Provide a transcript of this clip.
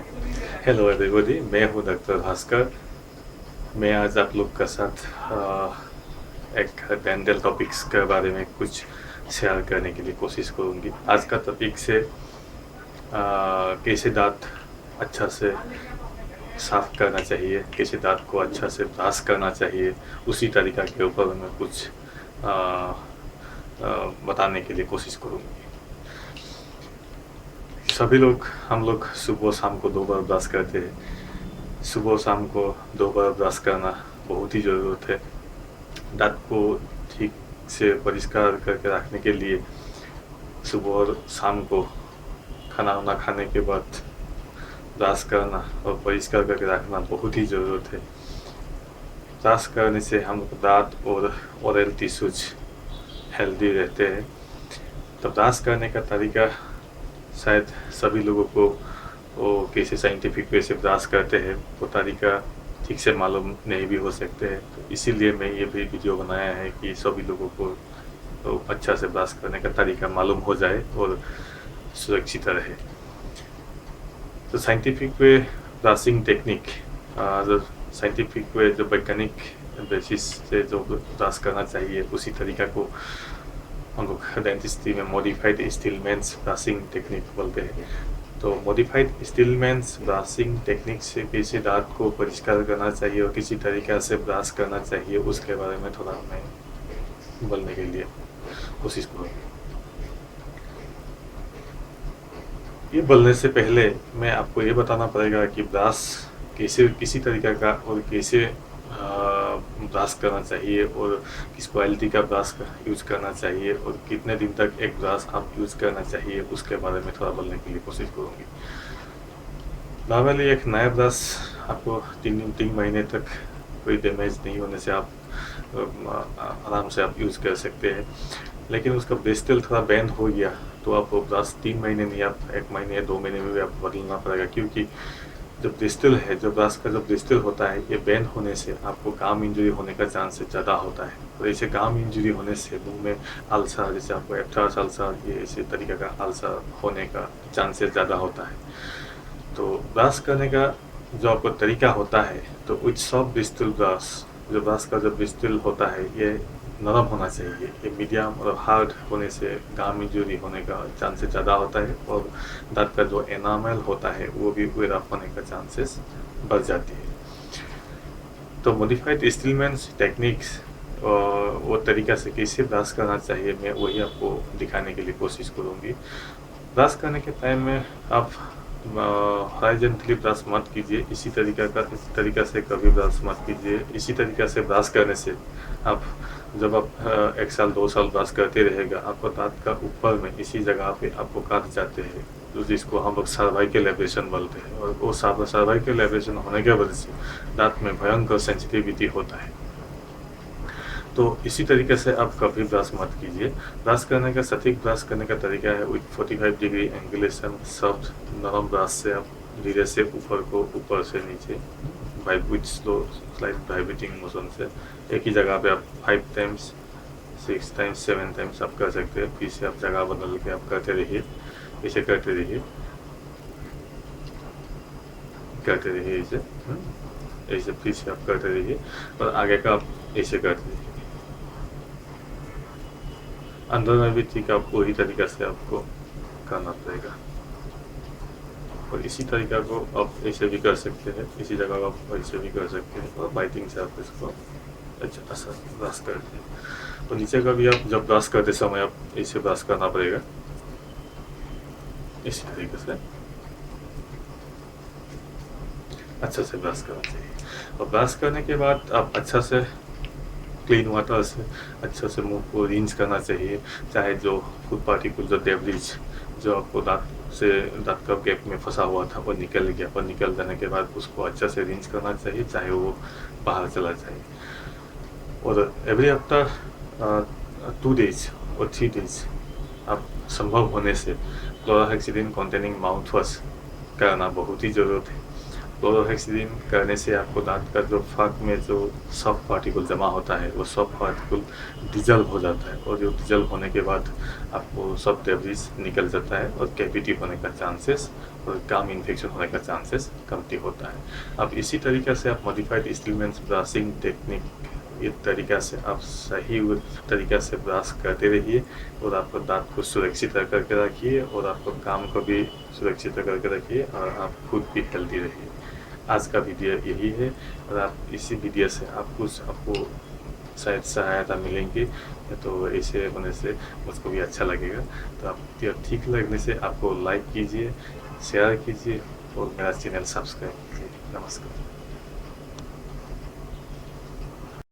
Hello everybody, मैं हूं doctor Bhaskar. मैं आज आप लोग के साथ एक डेंटल टॉपिक्स के बारे में कुछ शेयर करने के लिए कोशिश करूंगी। आज का टॉपिक से कैसे दांत अच्छा से साफ करना चाहिए, कैसे दांत को अच्छा से ब्रश करना चाहिए, उसी तरीका के ऊपर मैं कुछ बताने के लिए कोशिश करूंगी। सभी लोग, हम लोग सुबह शाम को 2 बार ब्रश करते हैं। सुबह शाम को 2 बार ब्रश करना बहुत ही ज़रूरत है। दांत को ठीक से परिष्कार करके रखने के लिए सुबह और शाम को खाना वाना खाने के बाद ब्रश करना और परिष्कार करके रखना बहुत ही ज़रूरत है। ब्रश करने से हम लोग दांत और ओरल टिश्यूज हेल्दी रहते हैं। तो ब्रश करने का तरीका शायद सभी लोगों को वो कैसे साइंटिफिक वे से ब्रश करते हैं वो तरीका ठीक से मालूम नहीं भी हो सकते हैं। तो इसीलिए मैं ये भी वीडियो बनाया है कि सभी लोगों को तो अच्छा से ब्रश करने का तरीका मालूम हो जाए और सुरक्षित रहे। तो साइंटिफिक वे ब्रशिंग टेक्निक, जो साइंटिफिक वे जो वैज्ञानिक बेसिस से जो ब्रश करना चाहिए उसी तरीका को हम लोग डेंटिस्ट्री में मॉडिफाइड स्टीलमैन्स ब्रशिंग टेक्निक बोलते हैं। तो मॉडिफाइड स्टीलमैन्स ब्रशिंग टेक्निक से कैसे दांत को परिष्कार करना चाहिए और किसी तरीका से ब्रश करना चाहिए उसके बारे में थोड़ा मैं बोलने के लिए कोशिश करूँगी। ये बोलने से पहले मैं आपको ये बताना पड़ेगा कि ब्रश कैसे, किसी तरीका का और कैसे ब्रश करना चाहिए और किस क्वालिटी का ब्रश यूज़ करना चाहिए और कितने दिन तक एक ब्रश आप यूज़ करना चाहिए उसके बारे में थोड़ा बोलने के लिए कोशिश करूँगी। नॉर्मली एक नया ब्रश आपको 3 महीने तक कोई डैमेज नहीं होने से आप आराम से आप यूज़ कर सकते हैं। लेकिन उसका ब्रिस्टल थोड़ा बेंड हो गया तो आप वो ब्रश 3 महीने नहीं, आप 1 महीने या 2 महीने में भी आपको बदलना पड़ेगा, क्योंकि जो ब्रिस्टल है, जो ब्रश का जो ब्रिस्टल होता है, ये बेंड होने से आपको गाम इंजरी होने का चांस ज़्यादा होता है। और ऐसे गाम इंजरी होने से मुंह में अल्सर, जैसे आपको एफ्थर्स अल्सर, ये ऐसे तरीके का अल्सर होने का चांसेस ज़्यादा होता है। तो ब्रश करने का जो आपको तरीका होता है, तो विथ सॉफ्ट ब्रिस्टल ब्रश, जो ब्रश का जो ब्रिस्टल होता है ये नरम होना चाहिए। ये मीडियम और हार्ड होने से गाम इंजरी होने का चांसेस ज़्यादा होता है और दांत का जो एनामल होता है वो भी रफ होने का चांसेस बढ़ जाती है। तो मॉडिफाइड स्टीलमैन्स टेक्निक्स वो तरीका से कैसे ब्रश करना चाहिए मैं वही आपको दिखाने के लिए कोशिश करूँगी। ब्रश करने के टाइम में आप हॉरिजॉन्टली ब्रश मत कीजिए, इसी तरीका से कभी ब्रश मत कीजिए। इसी तरीका से ब्रश करने से आप जब आप 1 साल 2 साल ब्रश करते रहेगा, आपको दांत का ऊपर में इसी जगह पे आपको काट जाते हैं, तो जिसको हम लोग सर्वाइकल एब्रेशन बोलते हैं। और वो सर्वाइकल एब्रेशन होने की वजह से दांत में भयंकर सेंसिटिविटी होता है। तो इसी तरीके से आप कभी ब्रश मत कीजिए। ब्रश करने का सटीक ब्रश करने का तरीका है विथ 45 डिग्री एंगुलेशन, सॉफ्ट नरम ब्रश से आप धीरे से ऊपर से नीचे with slow slide vibrating motion से एक ही जगह पे आप 5 टाइम्स 6 टाइम्स 7 टाइम्स आप कर सकते हैं। फिर से आप जगह बदल के आप करते रहिए, ऐसे करते रहिए ऐसे फिर से आप करते रहिए और आगे का आप ऐसे करते रहिए। अंदर में भी ठीक आपको वही तरीका से आपको करना पड़ेगा। और इसी तरीका को आप ऐसे भी कर सकते हैं, इसी जगह को आप ऐसे भी कर सकते हैं और बाइटिंग से आप इसको अच्छा सा ब्रश करते हैं। और नीचे का भी आप जब ब्रश करते समय आप ऐसे ब्रश करना पड़ेगा, इसी तरीके से अच्छा से ब्रश करना चाहिए। और ब्रश करने के बाद आप अच्छा से क्लीन वाटर से अच्छा से मुंह को रिंस करना चाहिए। चाहे जो फूड पार्टिकल, जो डेब्रिज जो आपको दांत का गैप में फंसा हुआ था वो निकल गया, और निकल जाने के बाद उसको अच्छा से रिंस करना चाहिए, चाहे वो बाहर चला जाए। और एवरी आफ्टर 2 डेज और 3 डेज आप संभव होने से क्लोरहेक्सिडिन कंटेनिंग माउथ वॉश करना बहुत ही ज़रूरत है। क्लोरोहेक्सिडिन करने से आपको दांत का जो फाक में जो सॉफ्ट पार्टिकल जमा होता है वो सॉफ्ट पार्टिकल डिजल्व हो जाता है, और जो डिजल्व होने के बाद आपको सब डेब्रिस निकल जाता है और कैविटी होने का चांसेस और गम इन्फेक्शन होने का चांसेस कमती होता है। अब इसी तरीक़े से आप मॉडिफाइड स्टीलमैन ब्रशिंग टेक्निक, इस तरीक़ा से आप सही तरीक़ा से ब्रश करते रहिए और आपको दांत को सुरक्षित करके रखिए और आपको काम को भी सुरक्षित करके रखिए और आप खुद भी हेल्दी रहिए। आज का वीडियो यही है, और आप इसी वीडियो से आपको शायद सहायता मिलेंगी, तो ऐसे होने से मुझको भी अच्छा लगेगा। तो आप ठीक लगने से आपको लाइक कीजिए, शेयर कीजिए और मेरा चैनल सब्सक्राइब कीजिए। नमस्कार।